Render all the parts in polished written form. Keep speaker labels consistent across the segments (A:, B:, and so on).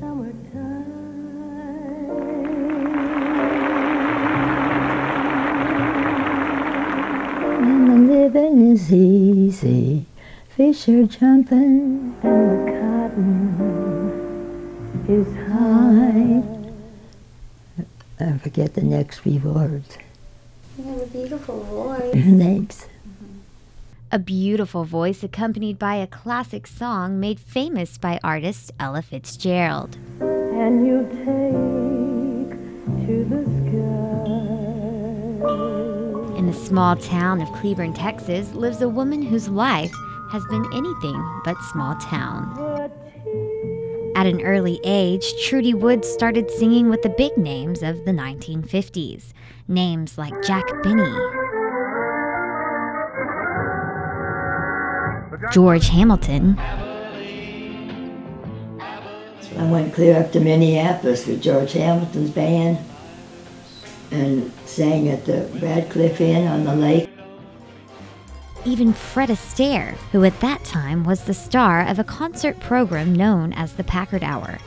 A: And the living is easy, fish are jumping, and the cotton is high. I forget the next few words.
B: You have a beautiful voice.
A: Thanks.
C: A beautiful voice accompanied by a classic song made famous by artist Ella Fitzgerald.
A: And you take to the sky.
C: In the small town of Cleburne, Texas, lives a woman whose life has been anything but small town. At an early age, Trudy Woods started singing with the big names of the 1950s, names like Jack Benny, George Hamilton.
A: I went clear up to Minneapolis with George Hamilton's band and sang at the Radcliffe Inn on the lake.
C: Even Fred Astaire, who at that time was the star of a concert program known as the Packard Hour.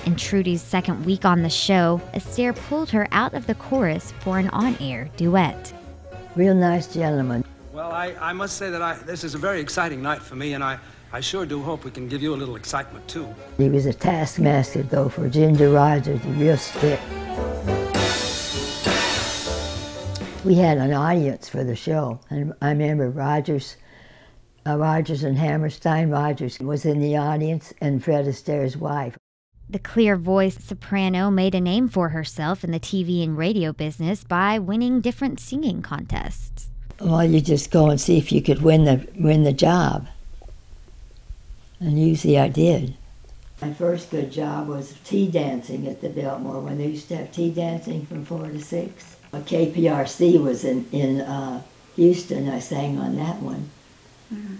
C: In Trudy's second week on the show, Astaire pulled her out of the chorus for an on-air duet.
A: Real nice gentleman.
D: Well, I must say that this is a very exciting night for me, and I sure do hope we can give you a little excitement, too.
A: He was a taskmaster, though, for Ginger Rogers, a real stick. We had an audience for the show, and I remember Rogers and Hammerstein. Rogers was in the audience, and Fred Astaire's wife.
C: The clear-voiced soprano made a name for herself in the TV and radio business by winning different singing contests.
A: Well, you just go and see if you could win the job. And usually I did. My first good job was tea dancing at the Biltmore, when they used to have tea dancing from 4 to 6. KPRC was in Houston. I sang on that one. Mm-hmm.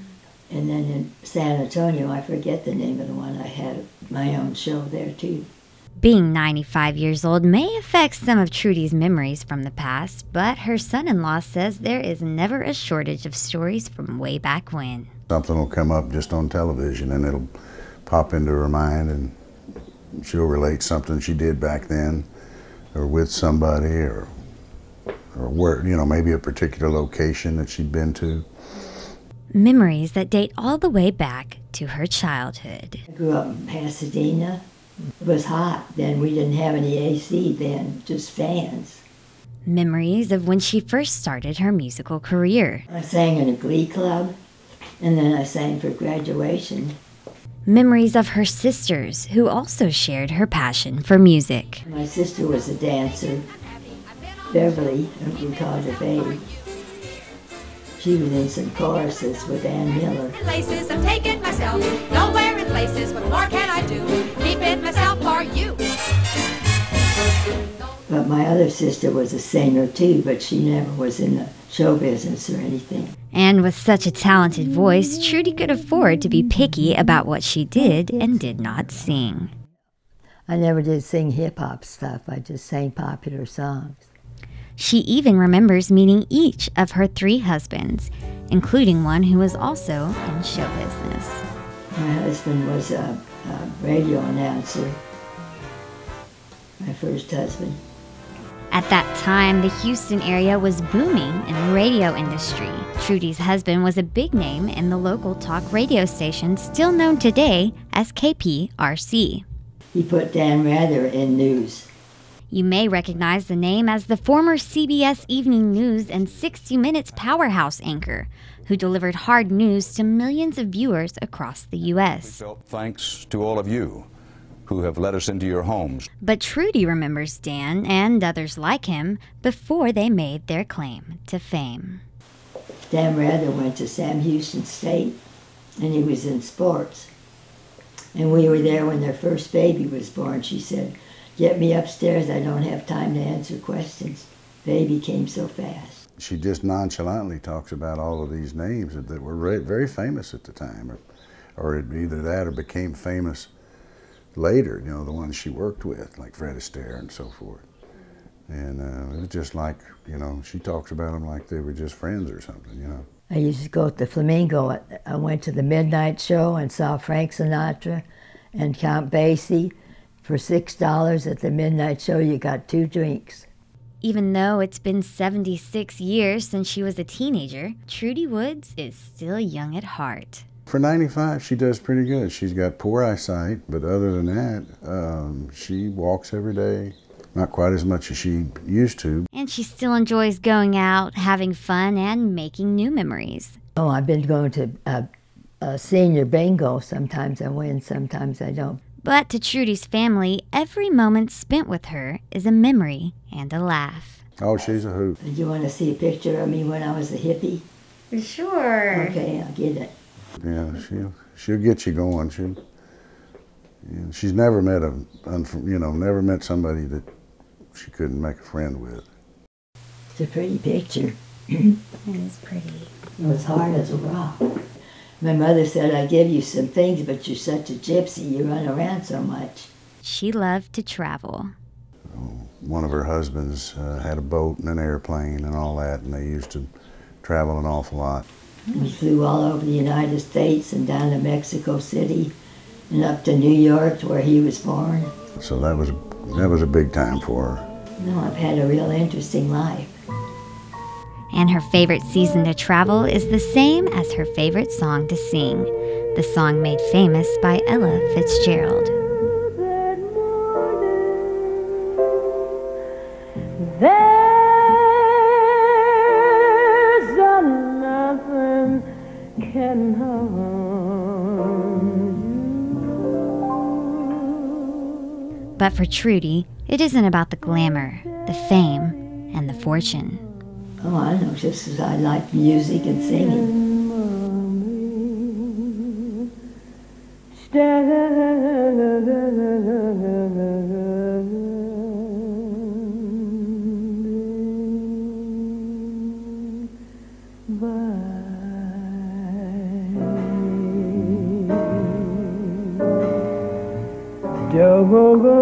A: And then in San Antonio, I forget the name of the one, I had my own show there too.
C: Being 95 years old may affect some of Trudy's memories from the past, but her son-in-law says there is never a shortage of stories from way back when.
E: Something will come up just on television and it'll pop into her mind and she'll relate something she did back then or with somebody or where, maybe a particular location that she'd been to.
C: Memories that date all the way back to her childhood.
A: I grew up in Pasadena. It was hot then. We didn't have any AC then, just fans.
C: Memories of when she first started her musical career.
A: I sang in a glee club, and then I sang for graduation.
C: Memories of her sisters, who also shared her passion for music.
A: My sister was a dancer, Beverly, we called her Babe. She was in some choruses with Ann Miller.
F: Places I'm taking myself, nowhere in places, what more can I do? Keeping myself for you.
A: But my other sister was a singer too, but she never was in the show business or anything.
C: And with such a talented voice, Trudy could afford to be picky about what she did and did not sing.
A: I never did sing hip-hop stuff, I just sang popular songs.
C: She even remembers meeting each of her 3 husbands, including one who was also in show business.
A: My husband was a radio announcer, my first husband.
C: At that time, the Houston area was booming in the radio industry. Trudy's husband was a big name in the local talk radio station, still known today as KPRC.
A: He put Dan Rather in news.
C: You may recognize the name as the former CBS Evening News and 60 Minutes powerhouse anchor, who delivered hard news to millions of viewers across the U.S.
G: Thanks to all of you who have let us into your homes.
C: But Trudy remembers Dan and others like him before they made their claim to fame.
A: Dan Rather went to Sam Houston State, and he was in sports. And we were there when their first baby was born. She said, "Get me upstairs, I don't have time to answer questions." Baby came so fast.
E: She just nonchalantly talks about all of these names that were very famous at the time, or either that or became famous later, the ones she worked with, like Fred Astaire and so forth. And it was just like, she talks about them like they were just friends or something,
A: I used to go to the Flamingo. I went to the midnight show and saw Frank Sinatra and Count Basie For $6 at the midnight show, you got 2 drinks.
C: Even though it's been 76 years since she was a teenager, Trudy Woods is still young at heart.
E: For 95, she does pretty good. She's got poor eyesight, but other than that, she walks every day. Not quite as much as she used to.
C: And she still enjoys going out, having fun, and making new memories.
A: Oh, I've been going to a senior bingo. Sometimes I win, sometimes I don't.
C: But to Trudy's family, every moment spent with her is a memory and a laugh.
E: Oh, she's a hoot.
A: Do you want to see a picture of me when I was a hippie?
B: Sure.
A: Okay, I'll get it.
E: Yeah, she'll get you going. She's never met never met somebody that she couldn't make a friend with.
A: It's a pretty picture.
B: It is pretty.
A: It was hard as a rock. My mother said, I give you some things, but you're such a gypsy. You run around so much.
C: She loved to travel.
E: One of her husbands had a boat and an airplane and all that, and they used to travel an awful lot.
A: We flew all over the United States and down to Mexico City and up to New York, where he was born.
E: So that was a big time for her.
A: No, I've had a real interesting life.
C: And her favorite season to travel is the same as her favorite song to sing, the song made famous by Ella Fitzgerald. But for Trudy, it isn't about the glamour, the fame, and the fortune.
A: Oh, I know, just as I like music and singing.
H: Go, go, go.